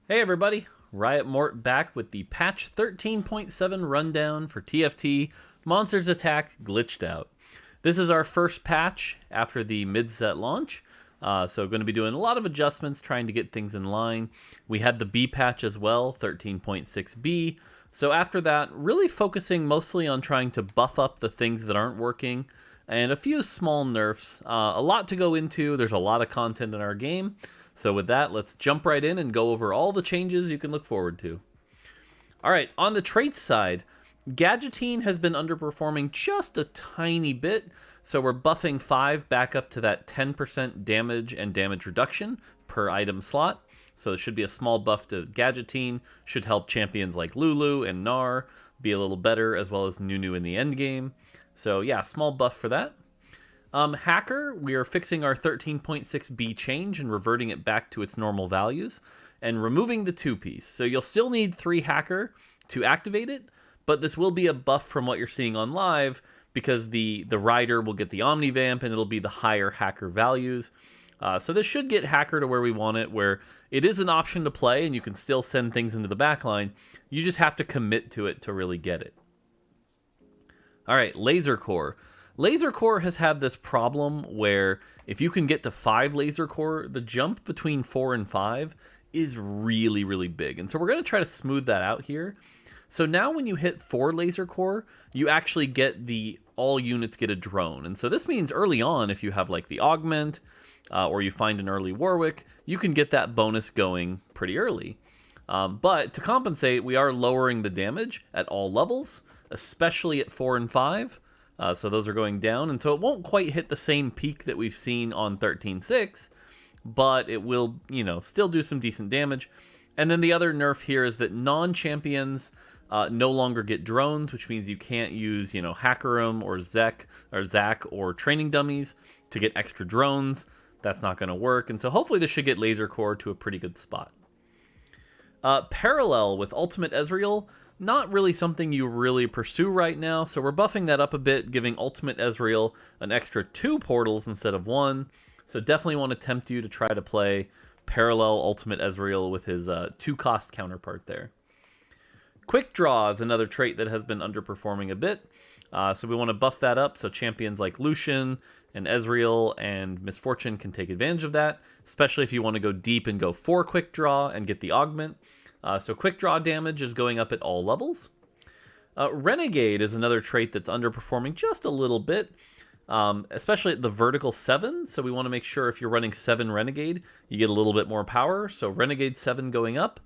Hey everybody, Riot Mort back with the patch 13.7 rundown for TFT Monsters Attack Glitched Out. This is our first patch after the mid-set launch, so going to be doing a lot of adjustments, trying to get things in line. We had the B patch as well, 13.6B, so after that, really focusing mostly on trying to buff up the things that aren't working, and a few small nerfs. A lot to go into, there's a lot of content in our game. So with that, let's jump right in and go over all the changes you can look forward to. All right, on the traits side, Gadgettine has been underperforming just a tiny bit, so we're buffing 5 back up to that 10% damage and damage reduction per item slot. So it should be a small buff to Gadgettine, should help champions like Lulu and Gnar be a little better, as well as Nunu in the end game. So yeah, small buff for that. Hacker, we are fixing our 13.6B change and reverting it back to its normal values and removing the 2-piece. So you'll still need 3 Hacker to activate it, but this will be a buff from what you're seeing on live because the rider will get the Omnivamp and it'll be the higher Hacker values. So this should get Hacker to where we want it, where it is an option to play and you can still send things into the backline. You just have to commit to it to really get it. All right, Laser Core. Laser Core has had this problem where if you can get to 5 Laser Core, the jump between 4 and 5 is really, really big. And so we're going to try to smooth that out here. So now when you hit 4 Laser Core, you actually get all units get a drone. And so this means early on, if you have like the Augment or you find an early Warwick, you can get that bonus going pretty early. But to compensate, we are lowering the damage at all levels, especially at 4 and 5. So those are going down, and so it won't quite hit the same peak that we've seen on 13.6, but it will, still do some decent damage. And then the other nerf here is that non-champions no longer get drones, which means you can't use, Hackerum or Zac or training dummies to get extra drones. That's not going to work, and so hopefully this should get Laser Core to a pretty good spot. Parallel with Ultimate Ezreal. Not really something you really pursue right now, so we're buffing that up a bit, giving Ultimate Ezreal an extra 2 portals instead of 1. So definitely want to tempt you to try to play Parallel Ultimate Ezreal with his 2-cost counterpart there. Quick Draw is another trait that has been underperforming a bit, so we want to buff that up so champions like Lucian and Ezreal and Misfortune can take advantage of that, especially if you want to go deep and go for Quick Draw and get the Augment. So quick draw damage is going up at all levels. Renegade is another trait that's underperforming just a little bit, especially at the vertical 7. So we want to make sure if you're running 7 Renegade, you get a little bit more power. So Renegade 7 going up,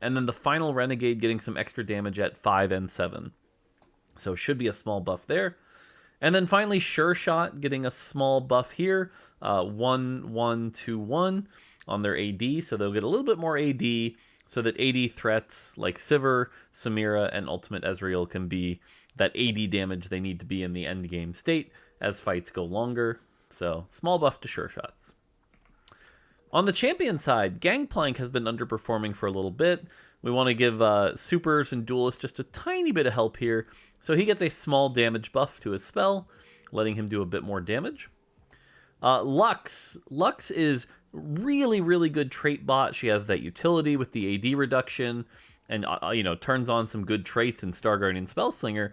and then the final Renegade getting some extra damage at 5 and 7. So should be a small buff there. And then finally Sure Shot getting a small buff here, 1-1-2-1 on their AD. So they'll get a little bit more AD, so that AD threats like Sivir, Samira, and Ultimate Ezreal can be that AD damage they need to be in the end game state as fights go longer. So small buff to Sure Shots. On the champion side, Gangplank has been underperforming for a little bit. We want to give supers and duelists just a tiny bit of help here. So he gets a small damage buff to his spell, letting him do a bit more damage. Lux. Lux is really, really good trait bot. She has that utility with the AD reduction and, turns on some good traits in Star Guardian Spellslinger.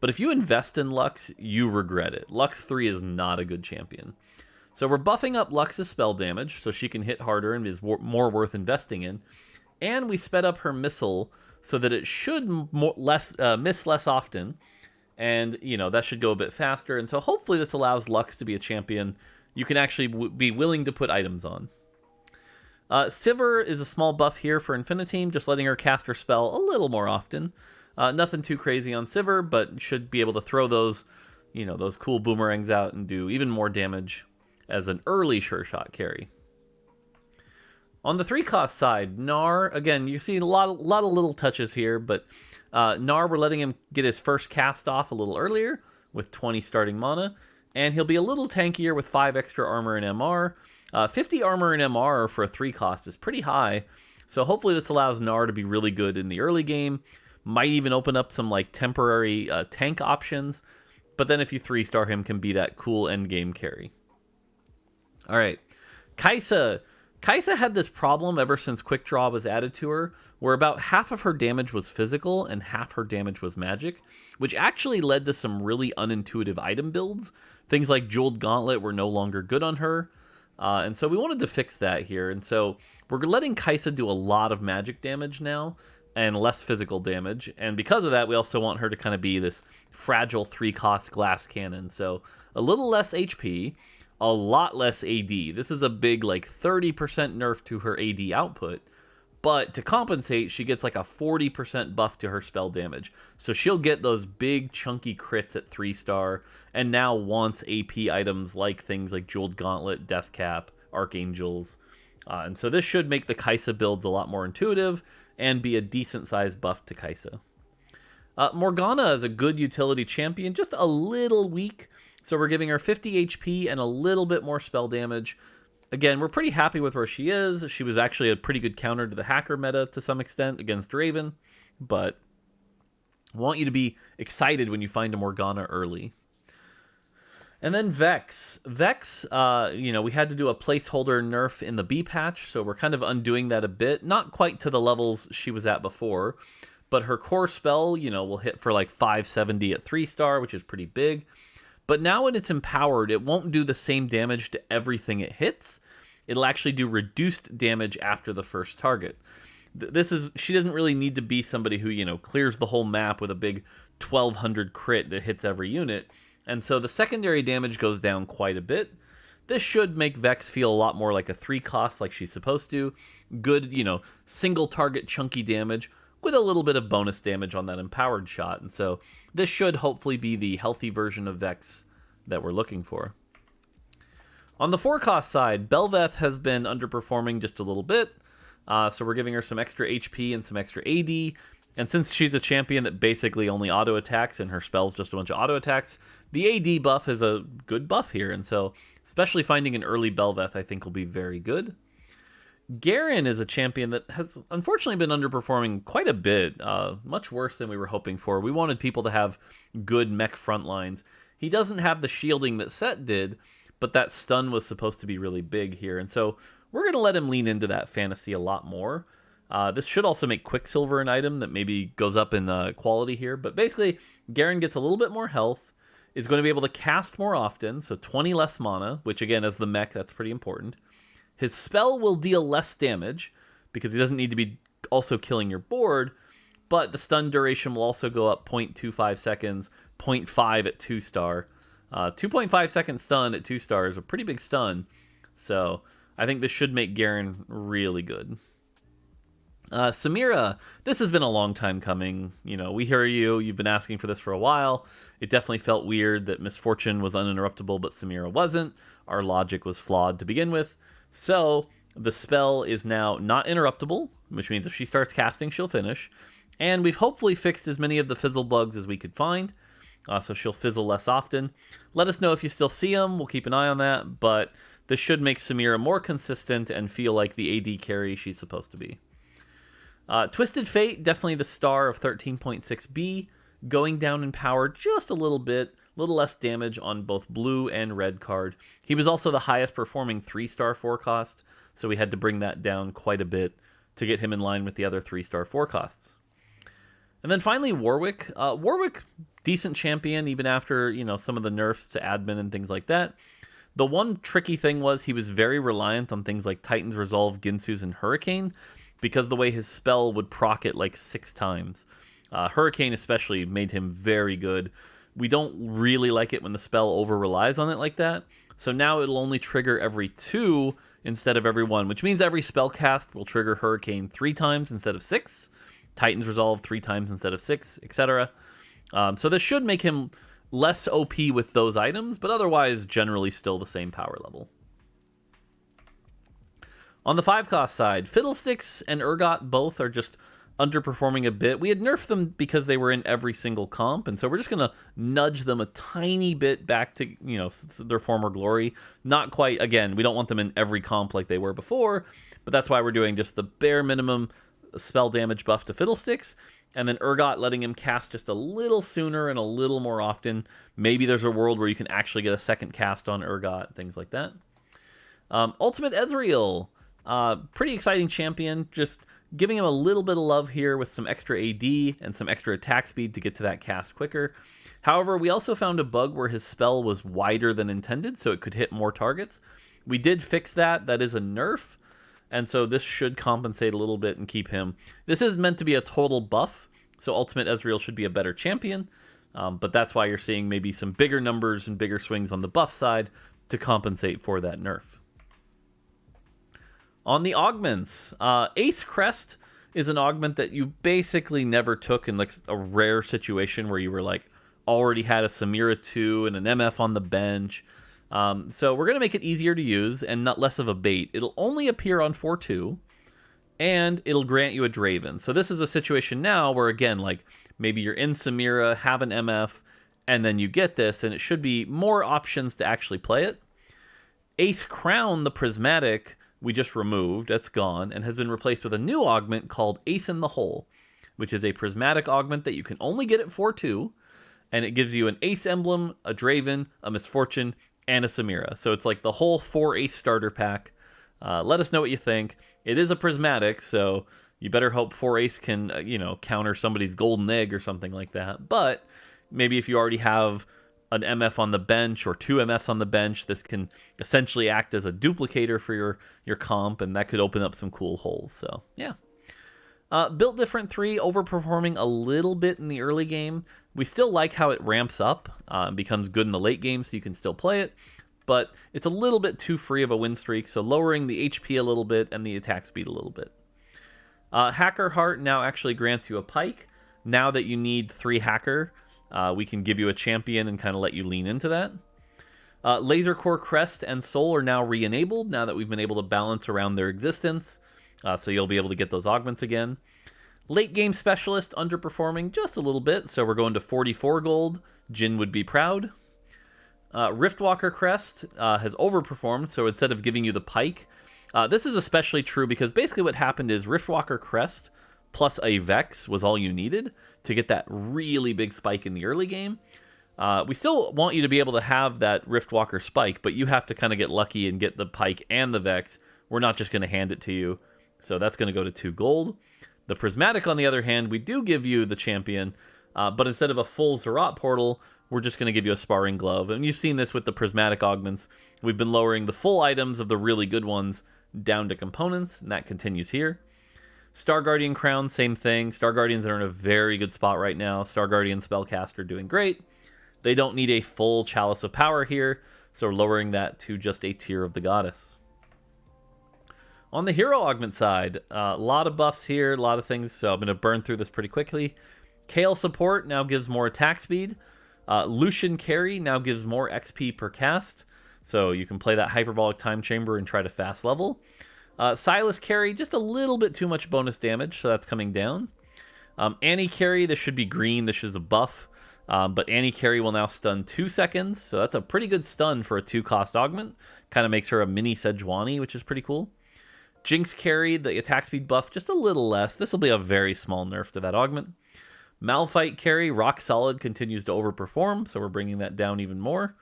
But if you invest in Lux, you regret it. Lux 3 is not a good champion. So we're buffing up Lux's spell damage so she can hit harder and is more worth investing in. And we sped up her missile so that it should miss less often. And, that should go a bit faster. And so hopefully this allows Lux to be a champion you can actually be willing to put items on. Sivir is a small buff here for Infiniteam, just letting her cast her spell a little more often. Nothing too crazy on Sivir, but should be able to throw those cool boomerangs out and do even more damage as an early Sure Shot carry. On the 3-cost side, Gnar, again, you see a lot of little touches here, but Gnar, we're letting him get his first cast off a little earlier with 20 starting mana. And he'll be a little tankier with 5 extra armor and MR. 50 armor and MR for a 3-cost is pretty high. So hopefully this allows Gnar to be really good in the early game. Might even open up some temporary tank options. But then if you 3-star him, can be that cool end game carry. All right. Kai'Sa Kaisa had this problem ever since Quick Draw was added to her, where about half of her damage was physical and half her damage was magic, which actually led to some really unintuitive item builds. Things like Jeweled Gauntlet were no longer good on her, and so we wanted to fix that here. And so we're letting Kaisa do a lot of magic damage now, and less physical damage. And because of that, we also want her to kind of be this fragile 3-cost glass cannon. So a little less HP, a lot less AD. This is a big, like, 30% nerf to her AD output. But to compensate, she gets like a 40% buff to her spell damage. So she'll get those big chunky crits at 3-star, and now wants AP items like things like Jeweled Gauntlet, Death Cap, Archangels. And so this should make the Kaisa builds a lot more intuitive and be a decent sized buff to Kaisa. Morgana is a good utility champion, just a little weak. So we're giving her 50 HP and a little bit more spell damage. Again, we're pretty happy with where she is. She was actually a pretty good counter to the hacker meta to some extent against Raven, but I want you to be excited when you find a Morgana early. And then Vex. Vex, we had to do a placeholder nerf in the B patch, so we're kind of undoing that a bit. Not quite to the levels she was at before, but her core spell, will hit for like 570 at 3-star, which is pretty big. But now when it's empowered, it won't do the same damage to everything it hits. It'll actually do reduced damage after the first target. She doesn't really need to be somebody who, clears the whole map with a big 1200 crit that hits every unit. And so the secondary damage goes down quite a bit. This should make Vex feel a lot more like a 3-cost like she's supposed to. Good, single target chunky damage with a little bit of bonus damage on that empowered shot. And so this should hopefully be the healthy version of Vex that we're looking for. On the 4-cost side, Belveth has been underperforming just a little bit. So we're giving her some extra HP and some extra AD. And since she's a champion that basically only auto attacks and her spell's just a bunch of auto attacks, the AD buff is a good buff here. And so especially finding an early Belveth I think will be very good. Garen is a champion that has unfortunately been underperforming quite a bit, much worse than we were hoping for. We wanted people to have good mech front lines. He doesn't have the shielding that Set did, but that stun was supposed to be really big here. And so we're going to let him lean into that fantasy a lot more. This should also make Quicksilver an item that maybe goes up in quality here. But basically, Garen gets a little bit more health, is going to be able to cast more often, so 20 less mana, which again, as the mech, that's pretty important. His spell will deal less damage, because he doesn't need to be also killing your board, but the stun duration will also go up 0.25 seconds, 0.5 at 2-star. 2.5 second stun at 2-star is a pretty big stun, so I think this should make Garen really good. Samira, this has been a long time coming. We hear you. You've been asking for this for a while. It definitely felt weird that Misfortune was uninterruptible, but Samira wasn't. Our logic was flawed to begin with. So the spell is now not interruptible, which means if she starts casting, she'll finish. And we've hopefully fixed as many of the fizzle bugs as we could find. So she'll fizzle less often. Let us know if you still see them. We'll keep an eye on that. But this should make Samira more consistent and feel like the AD carry she's supposed to be. Twisted Fate, definitely the star of 13.6B, going down in power just a little bit, a little less damage on both blue and red card. He was also the highest performing 3-star 4-cost, so we had to bring that down quite a bit to get him in line with the other 3-star 4-costs. And then finally, Warwick. Warwick, decent champion, even after some of the nerfs to admin and things like that. The one tricky thing was he was very reliant on things like Titan's Resolve, Ginsu's, and Hurricane, because the way his spell would proc it like 6 times. Hurricane especially made him very good. We don't really like it when the spell over-relies on it like that. So now it'll only trigger every 2 instead of every 1, which means every spell cast will trigger Hurricane 3 times instead of 6, Titan's Resolve 3 times instead of 6, etc. So this should make him less OP with those items, but otherwise generally still the same power level. On the 5-cost side, Fiddlesticks and Urgot both are just underperforming a bit. We had nerfed them because they were in every single comp, and so we're just going to nudge them a tiny bit back to their former glory. Not quite, again, we don't want them in every comp like they were before, but that's why we're doing just the bare minimum spell damage buff to Fiddlesticks, and then Urgot letting him cast just a little sooner and a little more often. Maybe there's a world where you can actually get a second cast on Urgot, things like that. Ultimate Ezreal. Pretty exciting champion, just giving him a little bit of love here with some extra AD and some extra attack speed to get to that cast quicker. However, we also found a bug where his spell was wider than intended, so it could hit more targets. We did fix that. That is a nerf, and so this should compensate a little bit and keep him. This is meant to be a total buff, so Ultimate Ezreal should be a better champion, but that's why you're seeing maybe some bigger numbers and bigger swings on the buff side to compensate for that nerf. On the augments, Ace Crest is an augment that you basically never took in like a rare situation where you were like already had a Samira 2 and an MF on the bench. So we're going to make it easier to use and not less of a bait. It'll only appear on 4-2, and it'll grant you a Draven. So this is a situation now where, again, like maybe you're in Samira, have an MF, and then you get this, and it should be more options to actually play it. Ace Crown, the Prismatic, we just removed. That's gone, and has been replaced with a new augment called Ace in the Hole, which is a Prismatic augment that you can only get at 4-2, and it gives you an Ace emblem, a Draven, a Misfortune, and a Samira. So it's like the whole 4 Ace starter pack. Let us know what you think. It is a Prismatic, so you better hope 4 Ace can, counter somebody's golden egg or something like that. But maybe if you already have an MF on the bench or 2 MFs on the bench, this can essentially act as a duplicator for your comp, and that could open up some cool holes. So, yeah. Built Different 3, overperforming a little bit in the early game. We still like how it ramps up, becomes good in the late game, so you can still play it. But it's a little bit too free of a win streak, so lowering the HP a little bit and the attack speed a little bit. Hacker Heart now actually grants you a Pike. Now that you need 3 Hacker, we can give you a champion and kind of let you lean into that. Laser Core Crest and Soul are now re-enabled now that we've been able to balance around their existence. So you'll be able to get those augments again. Late Game Specialist underperforming just a little bit, so we're going to 44 gold. Jin would be proud. Riftwalker Crest has overperformed, so instead of giving you the Pike, this is especially true because basically what happened is Riftwalker Crest plus a Vex was all you needed to get that really big spike in the early game. We still want you to be able to have that Riftwalker spike, but you have to kind of get lucky and get the Pike and the Vex. We're not just going to hand it to you, so that's going to go to 2 gold. The Prismatic, on the other hand, we do give you the champion, but instead of a full Zerat portal, we're just going to give you a Sparring Glove. And you've seen this with the Prismatic augments. We've been lowering the full items of the really good ones down to components, and that continues here. Star Guardian Crown, same thing. Star Guardians are in a very good spot right now. Star Guardian Spellcaster doing great. They don't need a full Chalice of Power here, so we're lowering that to just a Tear of the Goddess. On the Hero Augment side, a lot of buffs here, a lot of things, so I'm going to burn through this pretty quickly. Kale Support now gives more attack speed. Lucian Carry now gives more XP per cast, so you can play that Hyperbolic Time Chamber and try to fast level. Silas Carry, just a little bit too much bonus damage, so that's coming down. Annie Carry, this should be green, this is a buff, but Annie Carry will now stun 2 seconds, so that's a pretty good stun for a 2-cost augment. Kind of makes her a mini Sejuani, which is pretty cool. Jinx Carry, the attack speed buff, just a little less. This will be a very small nerf to that augment. Malphite Carry, Rock Solid, continues to overperform, so we're bringing that down even more.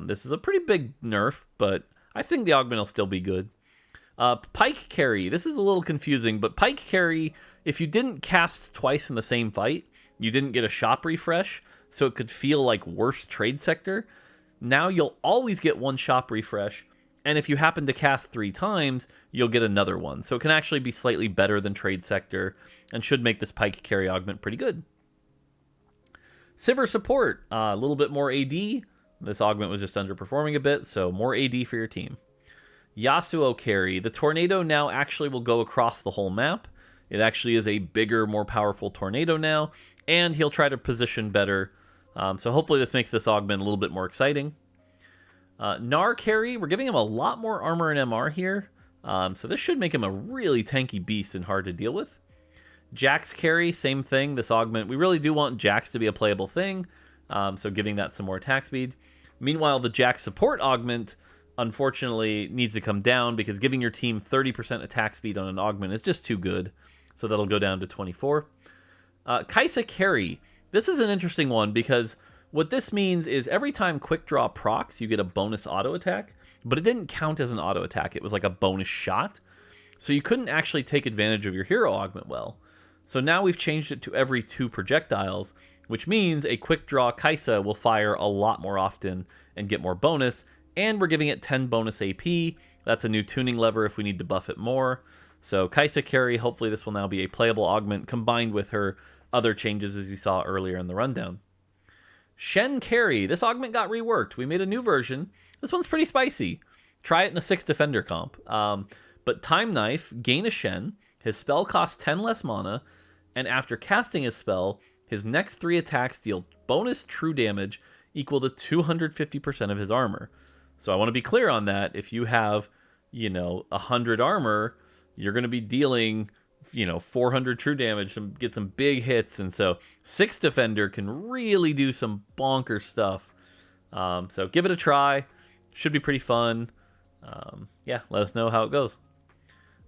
This is a pretty big nerf, but I think the augment will still be good. Pike Carry, this is a little confusing, but Pike Carry, if you didn't cast twice in the same fight, you didn't get a shop refresh, so it could feel like worse trade sector. Now you'll always get 1 shop refresh, and if you happen to cast 3 times, you'll get another one. So it can actually be slightly better than Trade Sector and should make this Pike Carry augment pretty good. Sivir Support, a little bit more AD. This augment was just underperforming a bit, so more AD for your team. Yasuo Carry, the Tornado now actually will go across the whole map. It actually is a bigger, more powerful Tornado now, and he'll try to position better. So hopefully this makes this augment a little bit more exciting. Gnar Carry, we're giving him a lot more armor and MR here, so this should make him a really tanky beast and hard to deal with. Jax Carry, same thing, this augment, we really do want Jax to be a playable thing, so giving that some more attack speed. Meanwhile, the Jax Support augment, unfortunately, needs to come down because giving your team 30% attack speed on an augment is just too good, so that'll go down to 24. Kaisa Carry, this is an interesting one because what this means is every time Quick Draw procs, you get a bonus auto attack, but it didn't count as an auto attack. It was like a bonus shot. so you couldn't actually take advantage of your Hero Augment well. So now we've changed it to every 2 projectiles, which means a quick draw Kaisa will fire a lot more often and get more bonus, and we're giving it 10 bonus AP. That's a new tuning lever if we need to buff it more. So Kaisa carry, hopefully this will now be a playable augment combined with her other changes as you saw earlier in the rundown. Shen carry, this augment got reworked. We made a new version. This one's pretty spicy. Try it in a 6 defender comp. But Time Knife, gain a Shen, his spell costs 10 less mana, and after casting his spell, his next 3 attacks deal bonus true damage equal to 250% of his armor. So I want to be clear on that. If you have, 100 armor, you're going to be dealing, 400 true damage, get some big hits. And so 6 defender can really do some bonker stuff. So give it a try. Should be pretty fun. Let us know how it goes.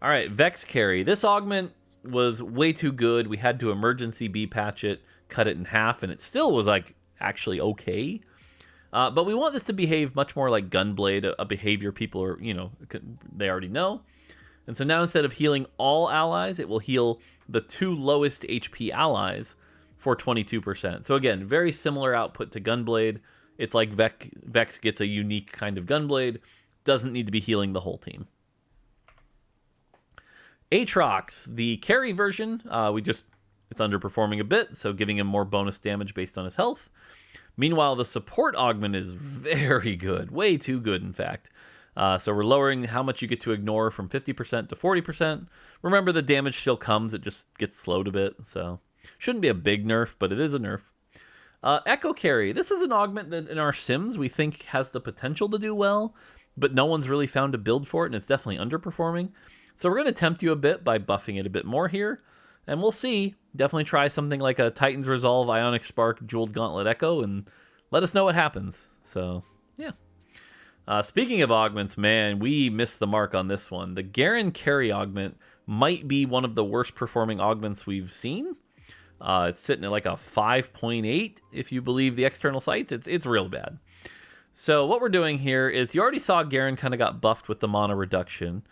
All right, Vex carry. This augment was way too good. We had to emergency B patch it, cut it in half, and it still was actually okay. But we want this to behave much more like Gunblade, a behavior people are, they already know. And so now instead of healing all allies, it will heal the 2 lowest HP allies for 22%. So again, very similar output to Gunblade. It's like Vex gets a unique kind of Gunblade. Doesn't need to be healing the whole team. Aatrox, the carry version, it's underperforming a bit, so giving him more bonus damage based on his health. Meanwhile, the support augment is very good, way too good, in fact. So we're lowering how much you get to ignore from 50% to 40%. Remember, the damage still comes, it just gets slowed a bit, so shouldn't be a big nerf, but it is a nerf. Echo carry, this is an augment that in our sims we think has the potential to do well, but no one's really found a build for it, and it's definitely underperforming. So we're going to tempt you a bit by buffing it a bit more here, and we'll see. Definitely try something like a Titan's Resolve, Ionic Spark, Jeweled Gauntlet Echo, and let us know what happens. So, yeah. Speaking of augments, man, we missed the mark on this one. The Garen carry augment might be one of the worst performing augments we've seen. It's sitting at like a 5.8, if you believe the external sites. It's real bad. So what we're doing here is, you already saw Garen kind of got buffed with the mana reduction.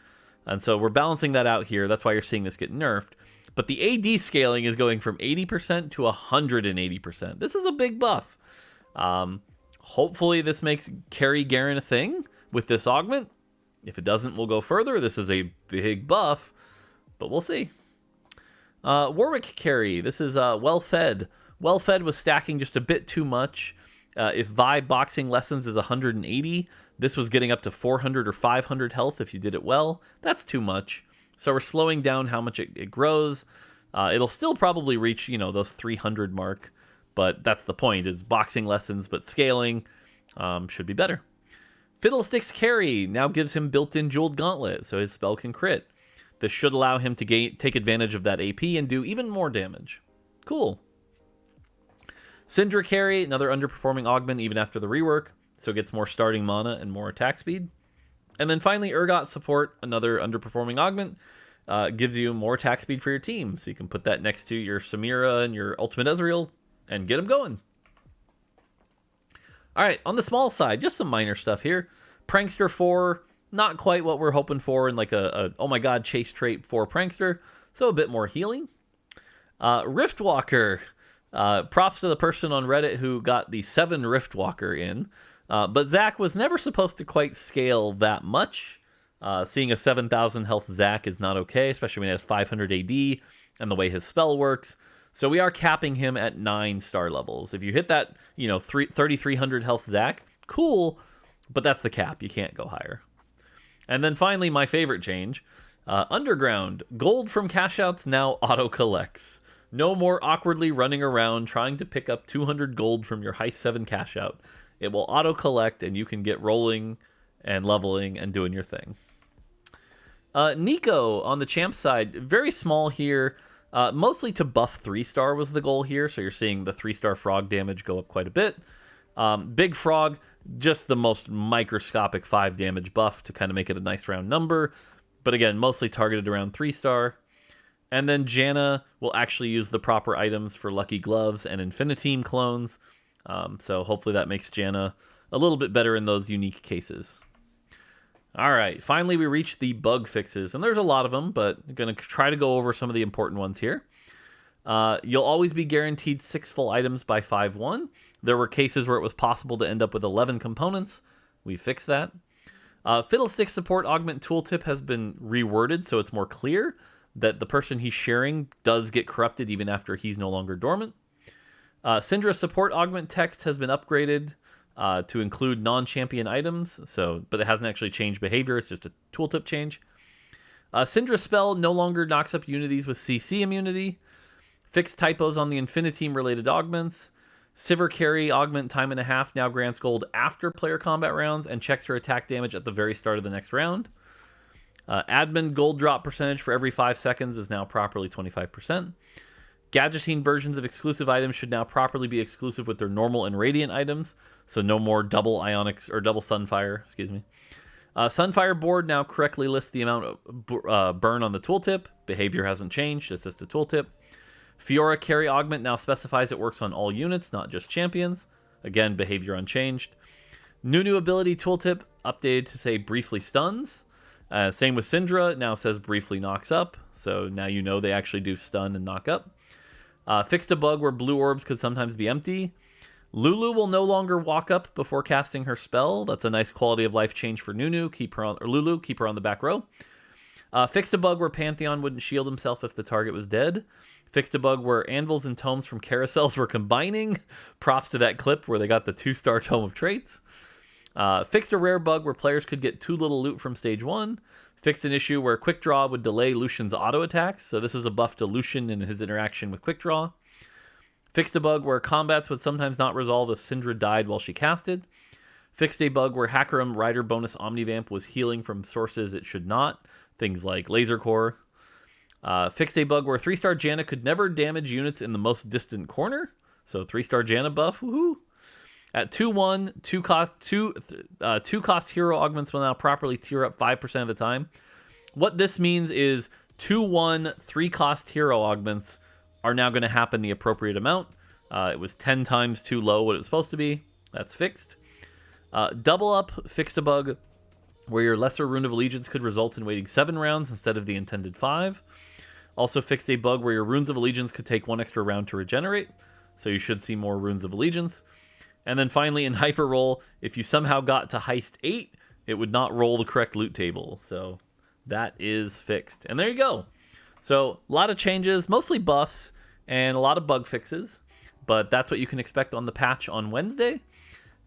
And so we're balancing that out here. That's why you're seeing this get nerfed. But the AD scaling is going from 80% to 180%. This is a big buff. Hopefully this makes carry Garen a thing with this augment. If it doesn't, we'll go further. This is a big buff, but we'll see. Warwick carry. This is well-fed. Well-fed was stacking just a bit too much. If Vibe boxing lessons is 180, this was getting up to 400 or 500 health if you did it well. That's too much. So we're slowing down how much it grows. It'll still probably reach, those 300 mark. But that's the point, is boxing lessons, but scaling should be better. Fiddlesticks carry now gives him built-in Jeweled Gauntlet, so his spell can crit. This should allow him to take advantage of that AP and do even more damage. Cool. Syndra carry, another underperforming augment even after the rework, so it gets more starting mana and more attack speed. And then finally, Urgot support, another underperforming augment, gives you more attack speed for your team, so you can put that next to your Samira and your Ultimate Ezreal and get them going. All right, on the small side, just some minor stuff here. Prankster 4, not quite what we're hoping for in like a oh my god, chase trait for Prankster, so a bit more healing. Riftwalker, props to the person on Reddit who got the 7 Riftwalker in, but Zac was never supposed to quite scale that much. Seeing a 7,000 health Zac is not okay, especially when he has 500 AD and the way his spell works. So we are capping him at 9 star levels. If you hit that, 3,300 health Zac, cool, but that's the cap. You can't go higher. And then finally, my favorite change, Underground. Gold from cash outs now auto-collects. No more awkwardly running around trying to pick up 200 gold from your Heist 7 cash out. It will auto-collect and you can get rolling and leveling and doing your thing. Nico on the champ side, very small here. Mostly to buff 3-star was the goal here, so you're seeing the 3-star frog damage go up quite a bit. Big Frog, just the most microscopic 5 damage buff to kind of make it a nice round number, but again, mostly targeted around 3-star. And then Janna will actually use the proper items for Lucky Gloves and Infiniteam clones, so hopefully that makes Janna a little bit better in those unique cases. All right, finally we reached the bug fixes, and there's a lot of them, but I'm going to try to go over some of the important ones here. You'll always be guaranteed 6 full items by 5-1. There were cases where it was possible to end up with 11 components. We fixed that. Fiddlestick support augment tooltip has been reworded so it's more clear that the person he's sharing does get corrupted even after he's no longer dormant. Syndra support augment text has been upgraded to include non-champion items, but it hasn't actually changed behavior, it's just a tooltip change. Syndra spell no longer knocks up unities with CC immunity. Fixed typos on the Infiniteam related augments. Sivir carry augment time and a half now grants gold after player combat rounds and checks her attack damage at the very start of the next round. Admin gold drop percentage for every 5 seconds is now properly 25%. Gadgeting versions of exclusive items should now properly be exclusive with their normal and radiant items, so no more double Ionics or double Sunfire, excuse me. Sunfire board now correctly lists the amount of burn on the tooltip. Behavior hasn't changed, it's just a tooltip. Fiora carry augment now specifies it works on all units, not just champions. Again, behavior unchanged. Nunu ability tooltip updated to say briefly stuns. Same with Syndra, it now says briefly knocks up. So now you know they actually do stun and knock up. Fixed a bug where blue orbs could sometimes be empty. Lulu will no longer walk up before casting her spell. That's a nice quality of life change for Nunu. Lulu, keep her on the back row. Fixed a bug where Pantheon wouldn't shield himself if the target was dead. Fixed a bug where anvils and tomes from carousels were combining. Props to that clip where they got the 2-star tome of traits. Fixed a rare bug where players could get too little loot from stage 1. Fixed an issue where quick draw would delay Lucian's auto attacks. So this is a buff to Lucian and his interaction with quick draw. Fixed a bug where combats would sometimes not resolve if Syndra died while she casted. Fixed a bug where Hackerum Rider bonus Omnivamp was healing from sources it should not. Things like Laser Core. Fixed a bug where 3-star Janna could never damage units in the most distant corner. So 3-star Janna buff, woohoo. At 2-1, 2-cost hero augments will now properly tier up 5% of the time. What this means is 2-1, 3-cost hero augments are now going to happen the appropriate amount. It was 10 times too low what it was supposed to be. That's fixed. Double up fixed a bug where your lesser Rune of Allegiance could result in waiting 7 rounds instead of the intended 5. Also fixed a bug where your Runes of Allegiance could take 1 extra round to regenerate, so you should see more Runes of Allegiance. And then finally, in Hyper Roll, if you somehow got to Heist 8, it would not roll the correct loot table. So that is fixed. And there you go. So a lot of changes, mostly buffs, and a lot of bug fixes. But that's what you can expect on the patch on Wednesday.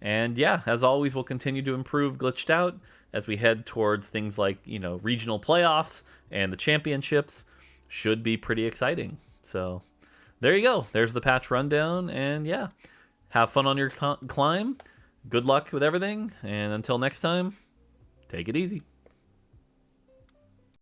And yeah, as always, we'll continue to improve Glitched Out as we head towards things like, regional playoffs and the championships. Should be pretty exciting. So there you go. There's the patch rundown. And yeah, have fun on your climb. Good luck with everything. And until next time, take it easy.